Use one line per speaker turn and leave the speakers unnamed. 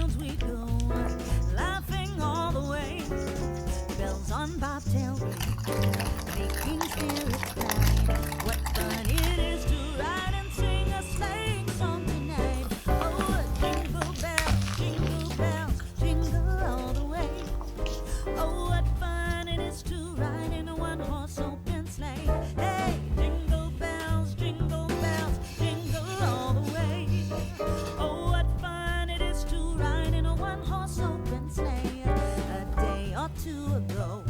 fields we go, laughing all the way. Bells on bobtail ring, making spirits bright. What fun it is to ride and sing a sleighing song tonight. Oh, jingle bells, jingle all the way. Oh, what fun it is to ride in a one-horse open sleigh. Hey, jingle bells, jingle all the way. Oh, what fun it is to ride in a one-horse open sleigh. A day or two ago,